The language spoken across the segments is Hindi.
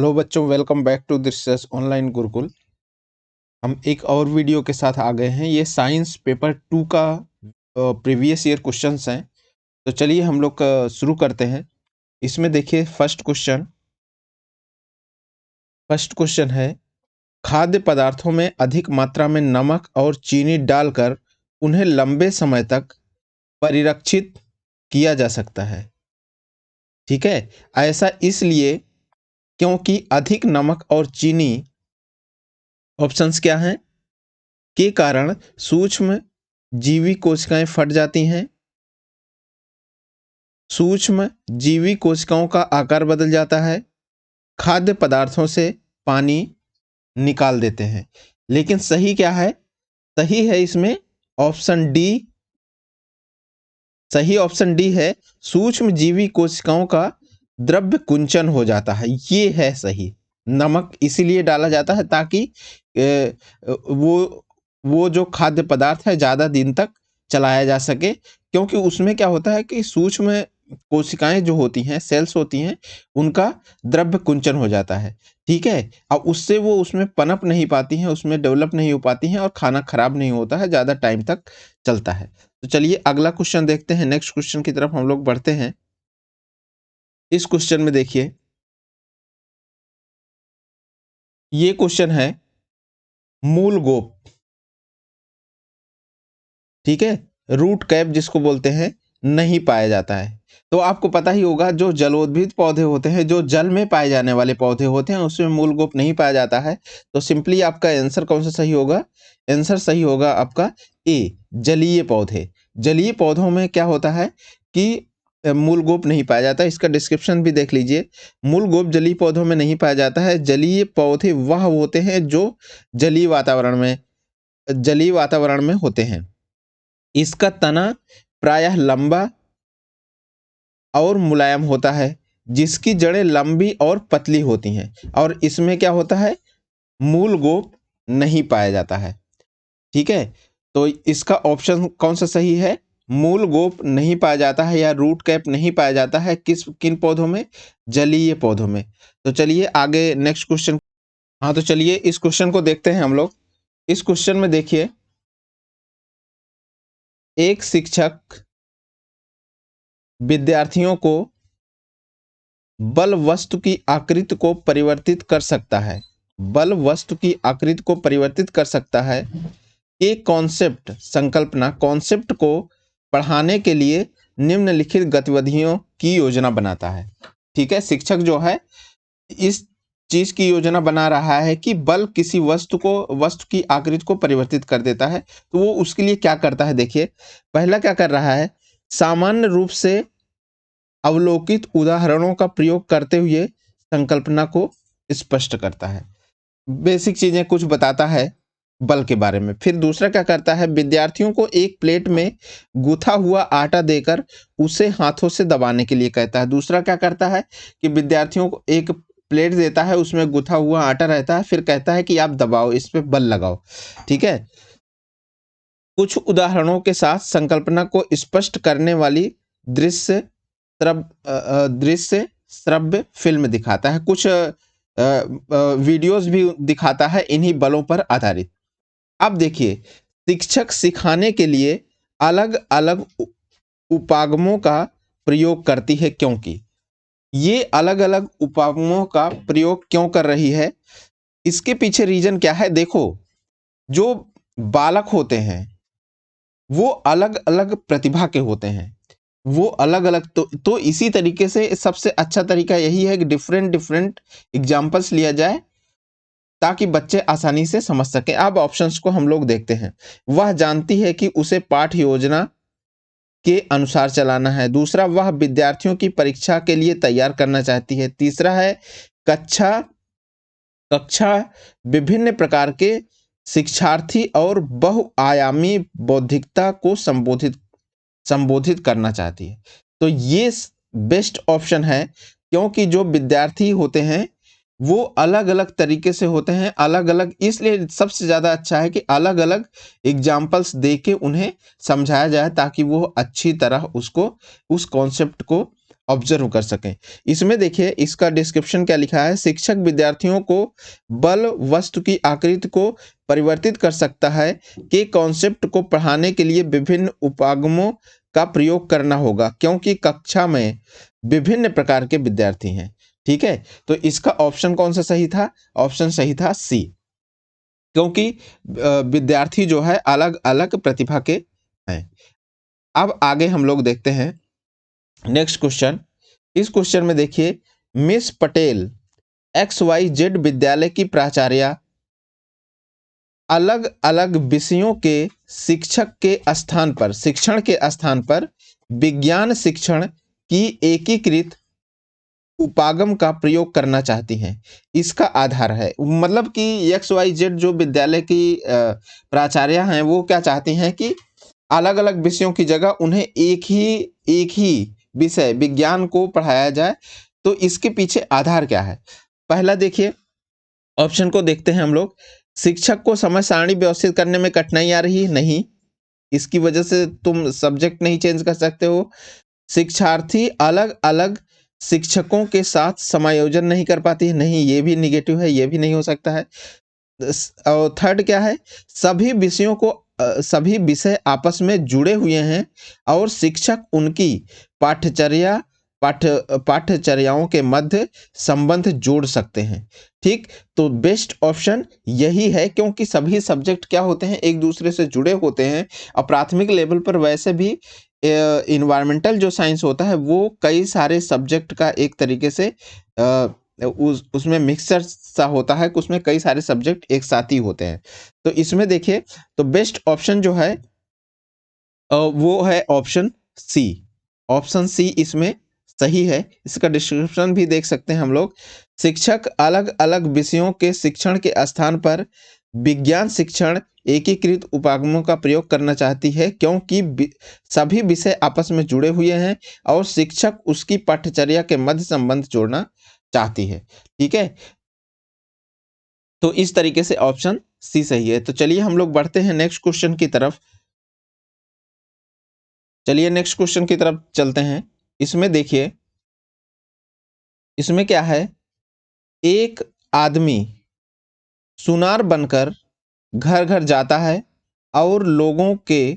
हेलो बच्चों, welcome back to this online Gurukul. हम एक और वीडियो के साथ आ गए हैं। ये साइंस पेपर 2 का प्रीवियस ईयर क्वेश्चंस हैं। तो चलिए हम लोग शुरू करते हैं। इसमें देखिए फर्स्ट क्वेश्चन है, खाद्य पदार्थों में अधिक मात्रा में नमक और चीनी डालकर उन्हें लंबे समय तक परिरक्षित किया जा सकता है। ठीक है, ऐसा इसलिए क्योंकि अधिक नमक और चीनी, ऑप्शंस क्या हैं, के कारण सूक्ष्म जीवी कोशिकाएं फट जाती हैं, सूक्ष्म जीवी कोशिकाओं का आकार बदल जाता है, खाद्य पदार्थों से पानी निकाल देते हैं। लेकिन सही क्या है? सही है इसमें ऑप्शन डी। सही ऑप्शन डी है, सूक्ष्म जीवी कोशिकाओं का द्रव्य कुंचन हो जाता है। ये है सही। नमक इसीलिए डाला जाता है ताकि वो जो खाद्य पदार्थ है ज़्यादा दिन तक चलाया जा सके, क्योंकि उसमें क्या होता है कि सूक्ष्म कोशिकाएं जो होती हैं, सेल्स होती हैं, उनका द्रव्य कुंचन हो जाता है। ठीक है, अब उससे वो उसमें पनप नहीं पाती हैं, उसमें डेवलप नहीं हो पाती हैं और खाना खराब नहीं होता है, ज़्यादा टाइम तक चलता है। तो चलिए अगला क्वेश्चन देखते हैं। नेक्स्ट क्वेश्चन की तरफ हम लोग बढ़ते हैं। इस क्वेश्चन में देखिए, ये क्वेश्चन है मूल गोप, ठीक है, रूट कैप जिसको बोलते हैं, नहीं पाया जाता है। तो आपको पता ही होगा, जो जलोद्भिद पौधे होते हैं, जो जल में पाए जाने वाले पौधे होते हैं, उसमें मूल गोप नहीं पाया जाता है। तो सिंपली आपका आंसर कौन सा सही होगा? आंसर सही होगा आपका ए, जलीय पौधे। जलीय पौधों में क्या होता है कि मूल गोप नहीं पाया जाता। इसका डिस्क्रिप्शन भी देख लीजिए। मूल गोप जलीय पौधों में नहीं पाया जाता है। जलीय पौधे वह होते हैं जो जलीय वातावरण में होते हैं। इसका तना प्रायः लंबा और मुलायम होता है, जिसकी जड़ें लंबी और पतली होती हैं, और इसमें क्या होता है, मूल गोप नहीं पाया जाता है। ठीक है, तो इसका ऑप्शन कौन सा सही है? मूल गोप नहीं पाया जाता है या रूट कैप नहीं पाया जाता है। किन पौधों में? जलीय पौधों में। तो चलिए आगे नेक्स्ट क्वेश्चन। हाँ, तो चलिए इस क्वेश्चन को देखते हैं हम लोग। इस क्वेश्चन में देखिए, एक शिक्षक विद्यार्थियों को बल वस्तु की आकृति को परिवर्तित कर सकता है। बल वस्तु की आकृति को परिवर्तित कर सकता है। एक कॉन्सेप्ट को पढ़ाने के लिए निम्नलिखित गतिविधियों की योजना बनाता है। ठीक है, शिक्षक जो है इस चीज की योजना बना रहा है कि बल किसी वस्तु की आकृति को परिवर्तित कर देता है। तो वो उसके लिए क्या करता है? देखिए, पहला क्या कर रहा है, सामान्य रूप से अवलोकित उदाहरणों का प्रयोग करते हुए संकल्पना को स्पष्ट करता है। बेसिक चीजें कुछ बताता है बल के बारे में। फिर दूसरा क्या करता है, विद्यार्थियों को एक प्लेट में गूथा हुआ आटा देकर उसे हाथों से दबाने के लिए कहता है। दूसरा क्या करता है कि विद्यार्थियों को एक प्लेट देता है, उसमें गूथा हुआ आटा रहता है, फिर कहता है कि आप दबाओ, इस पे बल लगाओ। ठीक है, कुछ उदाहरणों के साथ संकल्पना को स्पष्ट करने वाली दृश्य दृश्य श्रव्य फिल्म दिखाता है। कुछ वीडियोस भी दिखाता है इन्हीं बलों पर आधारित। अब देखिए, शिक्षक सिखाने के लिए अलग अलग उपागमों का प्रयोग करती है। क्योंकि ये अलग अलग उपागमों का प्रयोग क्यों कर रही है, इसके पीछे रीजन क्या है? देखो, जो बालक होते हैं वो अलग अलग प्रतिभा के होते हैं, वो अलग अलग। तो इसी तरीके से सबसे अच्छा तरीका यही है कि डिफरेंट डिफरेंट एग्जाम्पल्स लिया जाए ताकि बच्चे आसानी से समझ सकें। अब ऑप्शंस को हम लोग देखते हैं। वह जानती है कि उसे पाठ योजना के अनुसार चलाना है। दूसरा, वह विद्यार्थियों की परीक्षा के लिए तैयार करना चाहती है। तीसरा है, कक्षा कक्षा विभिन्न प्रकार के शिक्षार्थी और बहुआयामी बौद्धिकता को संबोधित करना चाहती है। तो ये बेस्ट ऑप्शन है, क्योंकि जो विद्यार्थी होते हैं वो अलग अलग तरीके से होते हैं, अलग अलग, इसलिए सबसे ज़्यादा अच्छा है कि अलग अलग एग्जाम्पल्स दे के उन्हें समझाया जाए ताकि वो अच्छी तरह उस कॉन्सेप्ट को ऑब्जर्व कर सकें। इसमें देखिए इसका डिस्क्रिप्शन क्या लिखा है, शिक्षक विद्यार्थियों को बल वस्तु की आकृति को परिवर्तित कर सकता है कि कॉन्सेप्ट को पढ़ाने के लिए विभिन्न उपागमों का प्रयोग करना होगा क्योंकि कक्षा में विभिन्न प्रकार के विद्यार्थी हैं। ठीक है, तो इसका ऑप्शन कौन सा सही था? ऑप्शन सही था सी, क्योंकि विद्यार्थी जो है अलग अलग प्रतिभा के हैं। अब आगे हम लोग देखते हैं नेक्स्ट क्वेश्चन। इस क्वेश्चन में देखिए, मिस पटेल XYZ विद्यालय की प्राचार्य अलग अलग विषयों के शिक्षक के स्थान पर, शिक्षण के स्थान पर विज्ञान शिक्षण की एकीकृत उपागम का प्रयोग करना चाहती हैं। इसका आधार है, मतलब कि XYZ जो विद्यालय की प्राचार्य हैं वो क्या चाहती हैं कि अलग अलग विषयों की जगह उन्हें एक ही विषय विज्ञान को पढ़ाया जाए। तो इसके पीछे आधार क्या है? पहला देखिए, ऑप्शन को देखते हैं हम लोग। शिक्षक को समय सारणी व्यवस्थित करने में कठिनाई आ रही है? नहीं, इसकी वजह से तुम सब्जेक्ट नहीं चेंज कर सकते हो। शिक्षार्थी अलग अलग शिक्षकों के साथ समायोजन नहीं कर पाती है? नहीं, ये भी निगेटिव है, ये भी नहीं हो सकता है। और थर्ड क्या है, सभी विषयों को सभी विषय आपस में जुड़े हुए हैं और शिक्षक उनकी पाठ्यचर्याओं के मध्य संबंध जोड़ सकते हैं। ठीक, तो बेस्ट ऑप्शन यही है, क्योंकि सभी सब्जेक्ट क्या होते हैं, एक दूसरे से जुड़े होते हैं। और प्राथमिक लेवल पर वैसे भी इन्वायरमेंटल जो साइंस होता है वो कई सारे सब्जेक्ट का एक तरीके से उसमें मिक्सचर सा होता है, उसमें कई सारे सब्जेक्ट एक साथ ही होते हैं। तो इसमें देखिए, तो बेस्ट ऑप्शन जो है वो है ऑप्शन सी। ऑप्शन सी इसमें सही है। इसका डिस्क्रिप्शन भी देख सकते हैं हम लोग। शिक्षक अलग अलग विषयों के शिक्षण के स्थान पर विज्ञान शिक्षण एकीकृत उपागमों का प्रयोग करना चाहती है क्योंकि सभी विषय आपस में जुड़े हुए हैं और शिक्षक उसकी पाठ्यचर्या के मध्य संबंध जोड़ना चाहती है। ठीक है, तो इस तरीके से ऑप्शन सी सही है। तो चलिए हम लोग बढ़ते हैं नेक्स्ट क्वेश्चन की तरफ। चलिए नेक्स्ट क्वेश्चन की तरफ चलते हैं। इसमें देखिए, इसमें क्या है, एक आदमी सुनार बनकर घर घर जाता है और लोगों के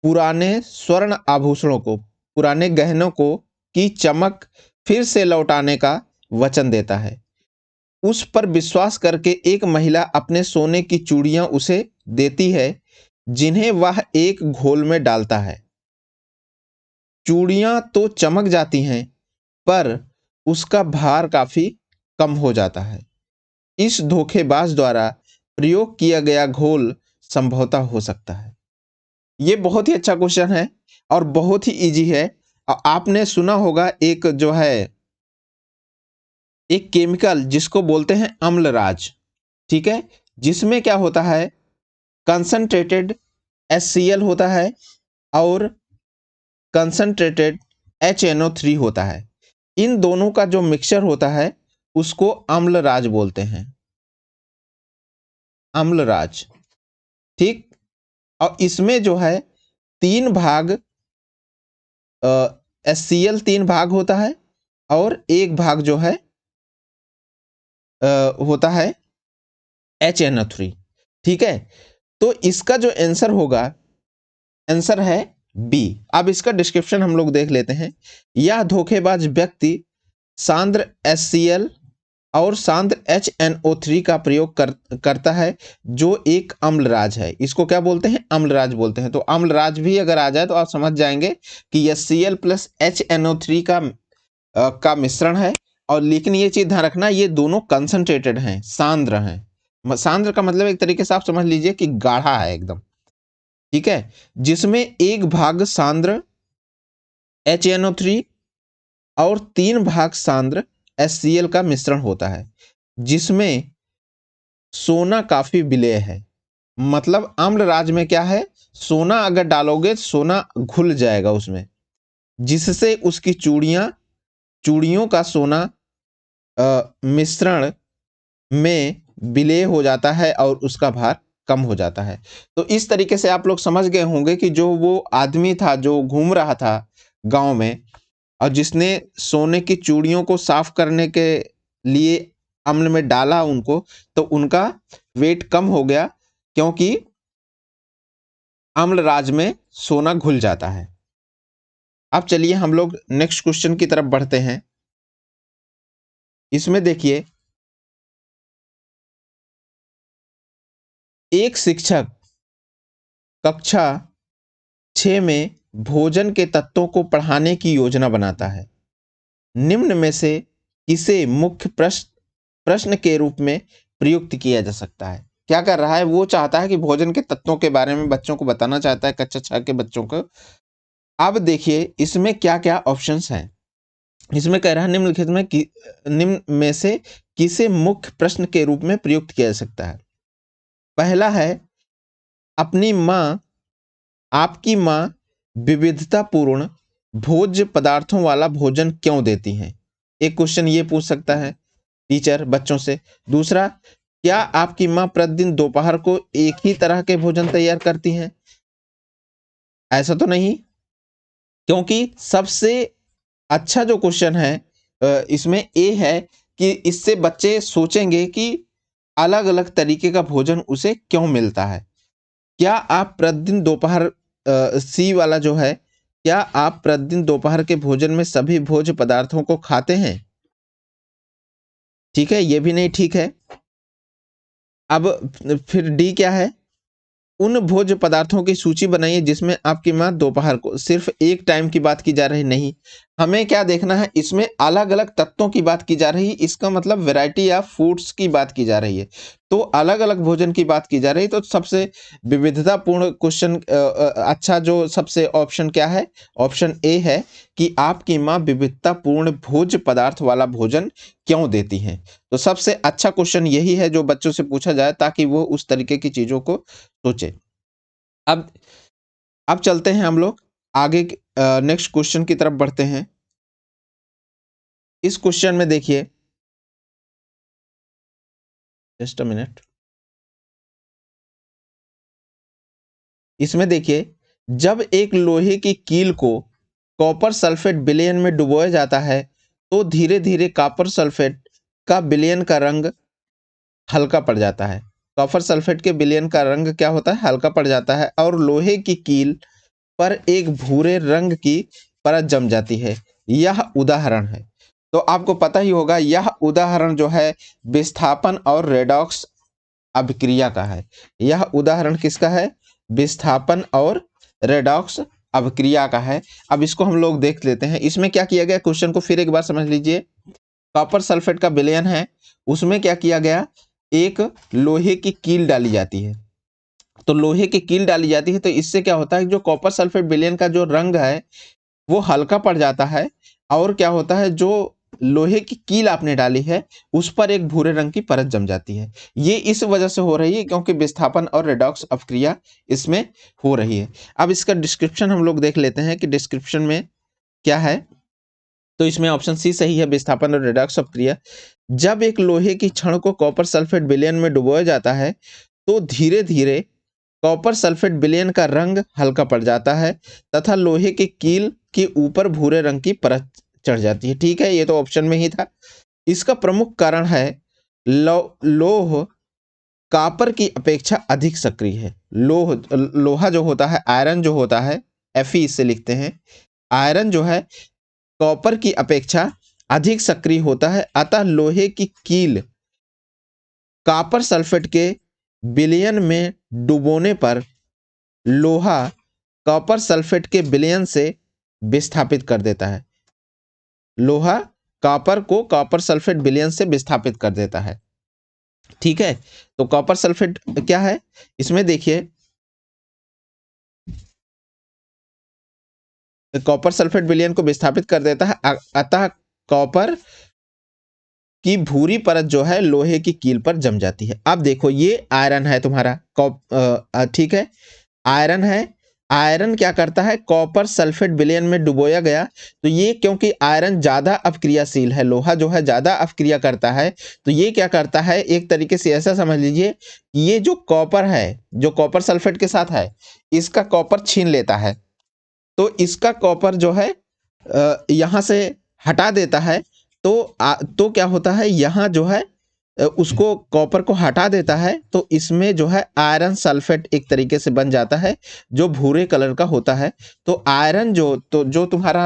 पुराने स्वर्ण आभूषणों को, पुराने गहनों को की चमक फिर से लौटाने का वचन देता है। उस पर विश्वास करके एक महिला अपने सोने की चूड़ियां उसे देती है जिन्हें वह एक घोल में डालता है। चूड़ियां तो चमक जाती हैं पर उसका भार काफी कम हो जाता है। इस धोखेबाज द्वारा प्रयोग किया गया घोल संभवतः हो सकता है। ये बहुत ही अच्छा क्वेश्चन है और बहुत ही इजी है। आपने सुना होगा एक जो है एक केमिकल जिसको बोलते हैं अम्लराज। ठीक है, जिसमें क्या होता है, कंसंट्रेटेड HCl होता है और कंसंट्रेटेड HNO3 होता है। इन दोनों का जो मिक्सचर होता है उसको अम्लराज बोलते हैं, अम्लराज। ठीक, और इसमें जो है 3 भाग HCl 3 भाग होता है और 1 भाग जो है होता है HNO3। ठीक है, तो इसका जो आंसर होगा, आंसर है बी। अब इसका डिस्क्रिप्शन हम लोग देख लेते हैं। यह धोखेबाज व्यक्ति सांद्र HCl और सांद्र HNO3 का प्रयोग करता है जो एक अम्लराज है। इसको क्या बोलते हैं, अम्लराज बोलते हैं। तो अम्लराज भी अगर आ जाए तो आप समझ जाएंगे कि HCl प्लस HNO3 का मिश्रण है। और लेकिन ये चीज ध्यान रखना, ये दोनों कंसंट्रेटेड हैं, सांद्र हैं। सांद्र का मतलब एक तरीके से आप समझ लीजिए कि गाढ़ा है एकदम। ठीक है, जिसमें 1 भाग सांद्र HNO3 और 3 भाग सांद्र HCl का मिश्रण होता है, जिसमें सोना काफी विलेय है। मतलब अम्लराज में क्या है, सोना अगर डालोगे सोना घुल जाएगा उसमें, जिससे उसकी चूड़ियों का सोना मिश्रण में विलेय हो जाता है और उसका भार कम हो जाता है। तो इस तरीके से आप लोग समझ गए होंगे कि जो वो आदमी था जो घूम रहा था गांव में और जिसने सोने की चूड़ियों को साफ करने के लिए अम्ल में डाला उनको, तो उनका वेट कम हो गया, क्योंकि अम्लराज में सोना घुल जाता है। अब चलिए हम लोग नेक्स्ट क्वेश्चन की तरफ बढ़ते हैं। इसमें देखिए, एक शिक्षक कक्षा 6 में भोजन के तत्वों को पढ़ाने की योजना बनाता है। निम्न में से किसे मुख्य प्रश्न के रूप में प्रयुक्त किया जा सकता है? क्या कर रहा है, वो चाहता है कि भोजन के तत्वों के बारे में बच्चों को बताना चाहता है, कक्षा 6 के बच्चों को। अब देखिए इसमें क्या क्या ऑप्शंस हैं। इसमें कह रहा है निम्न में से किसे मुख्य प्रश्न के रूप में प्रयुक्त किया जा सकता है। पहला है, अपनी माँ आपकी माँ विविधतापूर्ण भोज्य पदार्थों वाला भोजन क्यों देती हैं? एक क्वेश्चन ये पूछ सकता है टीचर बच्चों से। दूसरा, क्या आपकी माँ प्रतिदिन दोपहर को एक ही तरह के भोजन तैयार करती हैं? ऐसा तो नहीं, क्योंकि सबसे अच्छा जो क्वेश्चन है इसमें ए है कि इससे बच्चे सोचेंगे कि अलग अलग तरीके का भोजन उसे क्यों मिलता है। क्या आप प्रतिदिन दोपहर सी वाला जो है, क्या आप प्रतिदिन दोपहर के भोजन में सभी भोज्य पदार्थों को खाते हैं? ठीक है, ये भी नहीं ठीक है। अब फिर डी क्या है, उन भोज्य पदार्थों की सूची बनाइए जिसमें आपकी माँ दोपहर को, सिर्फ एक टाइम की बात की जा रही नहीं, हमें क्या देखना है, इसमें अलग अलग तत्वों की बात की जा रही है। इसका मतलब वैरायटी ऑफ फूड्स की बात की जा रही है, तो अलग अलग भोजन की बात की जा रही है। तो सबसे विविधतापूर्ण क्वेश्चन अच्छा जो सबसे ऑप्शन क्या है, ऑप्शन ए है कि आपकी माँ विविधतापूर्ण भोज्य पदार्थ वाला भोजन क्यों देती हैं। तो सबसे अच्छा क्वेश्चन यही है जो बच्चों से पूछा जाए, ताकि वो उस तरीके की चीजों को सोचे। अब चलते हैं हम लोग आगे, नेक्स्ट क्वेश्चन की तरफ बढ़ते हैं। इस क्वेश्चन में देखिए, जस्ट अ मिनट, इसमें देखिए, जब एक लोहे की कील को कॉपर सल्फेट विलयन में डुबोया जाता है, तो धीरे धीरे कॉपर सल्फेट का विलयन का रंग हल्का पड़ जाता है। कॉपर सल्फेट के विलयन का रंग क्या होता है, हल्का पड़ जाता है, और लोहे की कील पर एक भूरे रंग की परत जम जाती है। यह उदाहरण है। तो आपको पता ही होगा, यह उदाहरण जो है विस्थापन और रेडॉक्स अभिक्रिया का है। यह उदाहरण किसका है, विस्थापन और रेडॉक्स अभिक्रिया का है। अब इसको हम लोग देख लेते हैं। इसमें क्या किया गया, क्वेश्चन को फिर एक बार समझ लीजिए। कॉपर सल्फेट का विलयन है, उसमें क्या किया गया, एक लोहे की कील डाली जाती है। तो लोहे की कील डाली जाती है, तो इससे क्या होता है, जो कॉपर सल्फेट विलयन का जो रंग है वो हल्का पड़ जाता है, और क्या होता है, जो लोहे की कील आपने डाली है उस पर एक भूरे रंग की परत जम जाती है। ये इस वजह से हो रही है क्योंकि विस्थापन और रेडॉक्स अपक्रिया इसमें हो रही है। अब इसका डिस्क्रिप्शन हम लोग देख लेते हैं कि डिस्क्रिप्शन में क्या है। तो इसमें ऑप्शन सी सही है, विस्थापन और रेडॉक्स अपक्रिया। जब एक लोहे की छड़ को कॉपर सल्फेट विलयन में डुबोया जाता है, तो धीरे धीरे कॉपर सल्फेट विलयन का रंग हल्का पड़ जाता है तथा लोहे की कील के ऊपर भूरे रंग की परत चढ़ जाती है। ठीक है, ये तो ऑप्शन में ही था। इसका प्रमुख कारण है लोह कॉपर की अपेक्षा अधिक सक्रिय है। लोहा जो होता है, आयरन जो होता है, Fe इससे लिखते हैं, आयरन जो है कॉपर की अपेक्षा अधिक सक्रिय होता है, अतः लोहे की कील कॉपर सल्फेट के विलयन में डुबोने पर लोहा कॉपर सल्फेट के विलयन से विस्थापित कर देता है। लोहा कॉपर को कॉपर सल्फेट विलयन से विस्थापित कर देता है। ठीक है, तो कॉपर सल्फेट क्या है, इसमें देखिए, कॉपर सल्फेट विलयन को विस्थापित कर देता है, अतः कॉपर की भूरी परत जो है लोहे की कील पर जम जाती है। अब देखो, ये आयरन है तुम्हारा, ठीक है, आयरन है। आयरन क्या करता है, कॉपर सल्फेट विलयन में डुबोया गया, तो ये क्योंकि आयरन ज्यादा अपक्रियाशील है, लोहा जो है ज्यादा अपक्रिया करता है, तो ये क्या करता है, एक तरीके से ऐसा समझ लीजिए, ये जो कॉपर है, जो कॉपर सल्फेट के साथ है, इसका कॉपर छीन लेता है, तो इसका कॉपर जो है यहाँ से हटा देता है तो क्या होता है, यहाँ जो है उसको कॉपर को हटा देता है तो इसमें जो है आयरन सल्फेट एक तरीके से बन जाता है जो भूरे कलर का होता है। तो आयरन जो तुम्हारा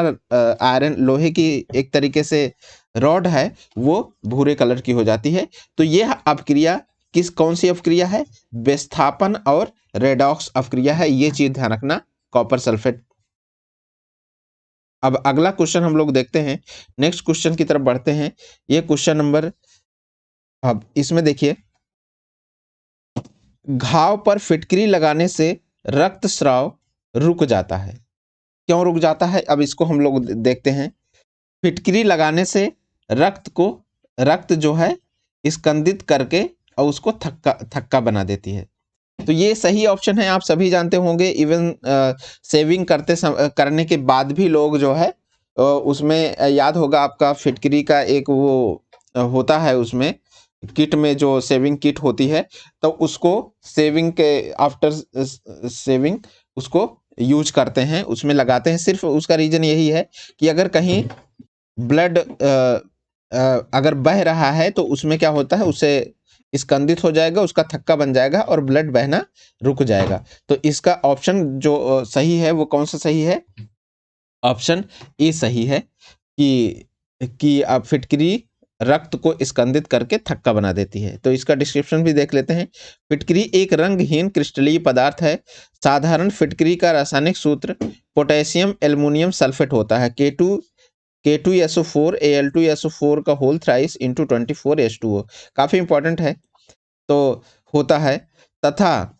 आयरन लोहे की एक तरीके से रॉड है वो भूरे कलर की हो जाती है। तो ये अपक्रिया कौन सी अपक्रिया है? विस्थापन और रेडॉक्स अपक्रिया है, ये चीज ध्यान रखना, कॉपर सल्फेट। अब अगला क्वेश्चन हम लोग देखते हैं, नेक्स्ट क्वेश्चन की तरफ बढ़ते हैं। ये क्वेश्चन नंबर, अब इसमें देखिए, घाव पर फिटकरी लगाने से रक्तस्राव रुक जाता है। क्यों रुक जाता है? अब इसको हम लोग देखते हैं। फिटकरी लगाने से रक्त जो है स्कंदित करके और उसको थक्का थक्का बना देती है। तो ये सही ऑप्शन है, आप सभी जानते होंगे। इवन सेविंग करने के बाद भी लोग जो है उसमें याद होगा आपका, फिटकरी का एक वो होता है, उसमें किट में जो सेविंग किट होती है, तो उसको सेविंग के आफ्टर सेविंग उसको यूज करते हैं, उसमें लगाते हैं। सिर्फ उसका रीजन यही है कि अगर कहीं ब्लड अगर बह रहा है तो उसमें क्या होता है, उसे स्कंदित हो जाएगा, उसका थक्का बन जाएगा और ब्लड बहना रुक जाएगा। तो इसका ऑप्शन जो सही है वो कौन सा सही है? ऑप्शन ए सही है कि अब फिटकरी रक्त को स्कंदित करके थक्का बना देती है। तो इसका डिस्क्रिप्शन भी देख लेते हैं। फिटकरी एक रंगहीन क्रिस्टलीय पदार्थ है। साधारण फिटकरी का रासायनिक सूत्र पोटेशियम एल्युमिनियम सल्फेट होता है, K2SO4 Al2SO4 का होल थ्राइस इंटू 24H2O। काफी इंपॉर्टेंट है। तो होता है, तथा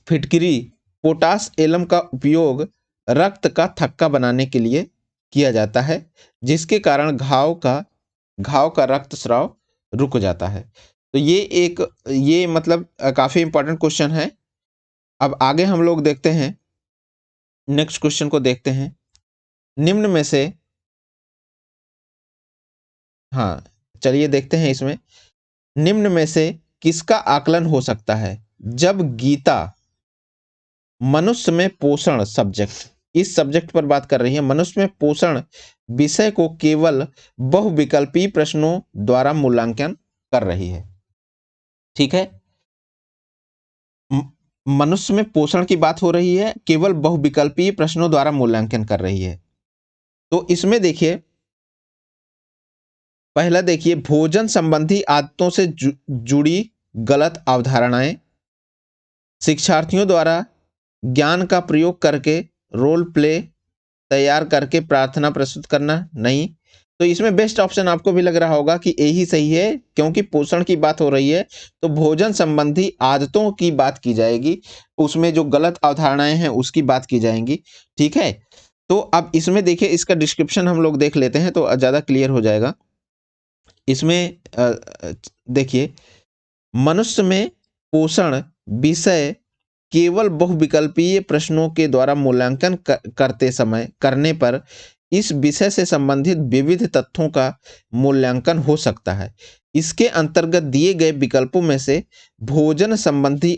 फिटकरी पोटास एलम का उपयोग रक्त का थक्का बनाने के लिए किया जाता है, जिसके कारण घाव का रक्तस्राव रुक जाता है। तो ये मतलब काफी इंपॉर्टेंट क्वेश्चन है। अब आगे हम लोग देखते हैं, नेक्स्ट क्वेश्चन को देखते हैं। निम्न में से, हाँ चलिए देखते हैं इसमें, निम्न में से किसका आकलन हो सकता है जब गीता मनुष्य में पोषण सब्जेक्ट, इस सब्जेक्ट पर बात कर रही है, मनुष्य में पोषण विषय को केवल बहुविकल्पीय प्रश्नों द्वारा मूल्यांकन कर रही है। ठीक है, मनुष्य में पोषण की बात हो रही है, केवल बहुविकल्पीय प्रश्नों द्वारा मूल्यांकन कर रही है। तो इसमें देखिए, पहला देखिए, भोजन संबंधी आदतों से जुड़ी गलत अवधारणाएं, शिक्षार्थियों द्वारा ज्ञान का प्रयोग करके रोल प्ले तैयार करके प्रार्थना प्रस्तुत करना, नहीं। तो इसमें बेस्ट ऑप्शन आपको भी लग रहा होगा कि यही सही है, क्योंकि पोषण की बात हो रही है तो भोजन संबंधी आदतों की बात की जाएगी, उसमें जो गलत अवधारणाएं हैं उसकी बात की जाएंगी। ठीक है, तो अब इसमें देखिए, इसका डिस्क्रिप्शन हम लोग देख लेते हैं तो ज़्यादा क्लियर हो जाएगा। इसमें देखिए, मनुष्य में पोषण विषय केवल बहुविकल्पीय प्रश्नों के द्वारा मूल्यांकन करते समय करने पर इस विषय से संबंधित विविध तथ्यों का मूल्यांकन हो सकता है। इसके अंतर्गत दिए गए विकल्पों में से भोजन संबंधी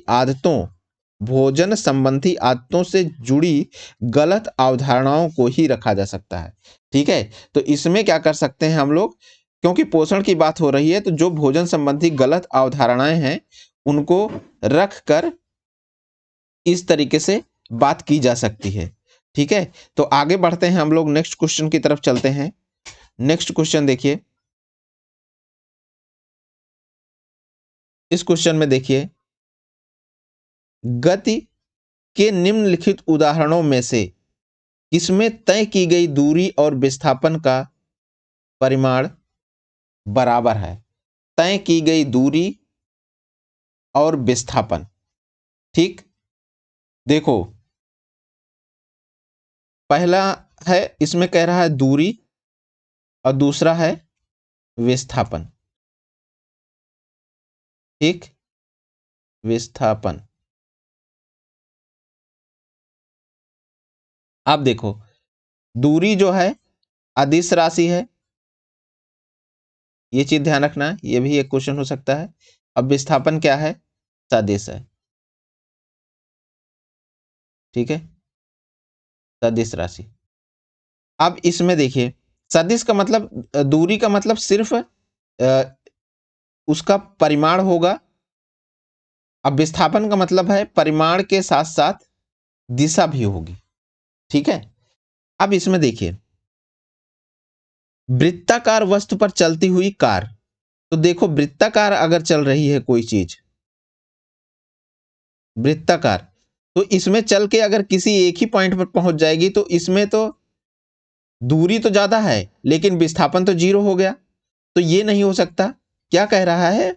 आदतों से जुड़ी गलत अवधारणाओं को ही रखा जा सकता है। ठीक है, तो इसमें क्या कर सकते हैं हम लोग, क्योंकि पोषण की बात हो रही है तो जो भोजन संबंधी गलत अवधारणाएं हैं उनको रख कर इस तरीके से बात की जा सकती है। ठीक है, तो आगे बढ़ते हैं हम लोग, नेक्स्ट क्वेश्चन की तरफ चलते हैं। नेक्स्ट क्वेश्चन देखिए, इस क्वेश्चन में देखिए, गति के निम्नलिखित उदाहरणों में से किसमें तय की गई दूरी और विस्थापन का परिमाण बराबर है? तय की गई दूरी और विस्थापन। ठीक, देखो, पहला है, इसमें कह रहा है दूरी और दूसरा है विस्थापन। ठीक, विस्थापन। अब देखो, दूरी जो है अदिश राशि है, ये चीज ध्यान रखना, ये भी एक क्वेश्चन हो सकता है। अब विस्थापन क्या है? सदिश है। ठीक है, सदिश राशि। अब इसमें देखिए, सदिश का मतलब दूरी का मतलब सिर्फ उसका परिमाण होगा। अब विस्थापन का मतलब है परिमाण के साथ साथ दिशा भी होगी। ठीक है, अब इसमें देखिए, वृत्ताकार वस्तु पर चलती हुई कार। तो देखो, वृत्ताकार अगर चल रही है कोई चीज, वृत्ताकार, तो इसमें चल के अगर किसी एक ही पॉइंट पर पहुंच जाएगी तो इसमें तो दूरी तो ज्यादा है लेकिन विस्थापन तो जीरो हो गया। तो ये नहीं हो सकता। क्या कह रहा है,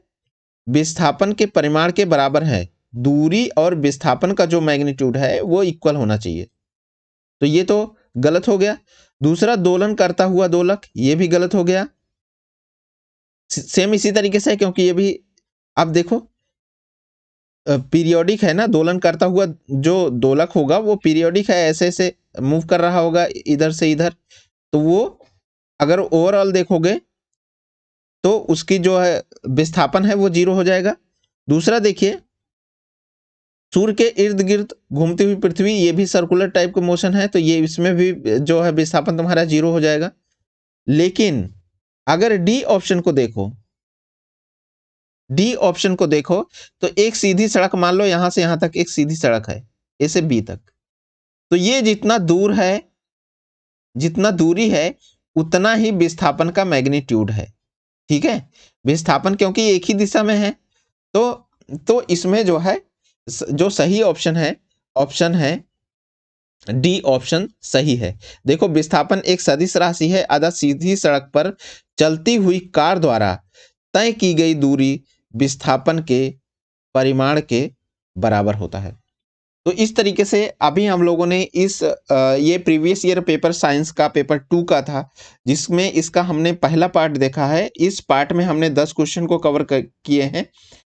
विस्थापन के परिमाण के बराबर है, दूरी और विस्थापन का जो मैग्नीट्यूड है वो इक्वल होना चाहिए। तो ये तो गलत हो गया। दूसरा, दोलन करता हुआ दोलक, ये भी गलत हो गया। सेम इसी तरीके से, क्योंकि ये भी, अब देखो, पीरियोडिक है ना, दोलन करता हुआ जो दोलक होगा वो पीरियोडिक है, ऐसे ऐसे मूव कर रहा होगा इधर से इधर। तो वो अगर ओवरऑल देखोगे तो उसकी जो है विस्थापन है वो जीरो हो जाएगा। दूसरा देखिए, सूर्य के इर्द गिर्द घूमती हुई पृथ्वी, ये भी सर्कुलर टाइप का मोशन है, तो ये इसमें भी जो है विस्थापन तुम्हारा जीरो हो जाएगा। लेकिन अगर डी ऑप्शन को देखो, डी ऑप्शन को देखो, तो एक सीधी सड़क, मान लो यहां से यहां तक एक सीधी सड़क है, ए से बी तक, तो ये जितना दूर है, जितना दूरी है, उतना ही विस्थापन का मैग्नीट्यूड है। ठीक है, विस्थापन क्योंकि एक ही दिशा में है, तो इसमें जो है, जो सही ऑप्शन है डी ऑप्शन सही है। देखो, विस्थापन एक सदिश राशि है अतः सीधी सड़क पर चलती हुई कार द्वारा तय की गई दूरी विस्थापन के परिमाण के बराबर होता है। तो इस तरीके से अभी हम लोगों ने ये प्रीवियस ईयर पेपर साइंस का पेपर 2 का था, जिसमें इसका हमने पहला पार्ट देखा है। इस पार्ट में हमने 10 क्वेश्चन को कवर किए हैं।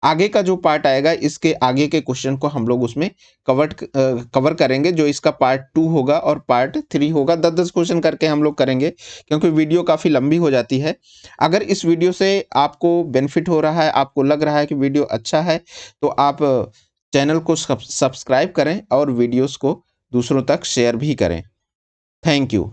आगे का जो पार्ट आएगा, इसके आगे के क्वेश्चन को हम लोग उसमें कवर करेंगे, जो इसका पार्ट 2 होगा और पार्ट 3 होगा। 10-10 क्वेश्चन करके हम लोग करेंगे, क्योंकि वीडियो काफ़ी लंबी हो जाती है। अगर इस वीडियो से आपको बेनिफिट हो रहा है, आपको लग रहा है कि वीडियो अच्छा है, तो आप चैनल को सब्सक्राइब करें और वीडियोस को दूसरों तक शेयर भी करें। Thank you.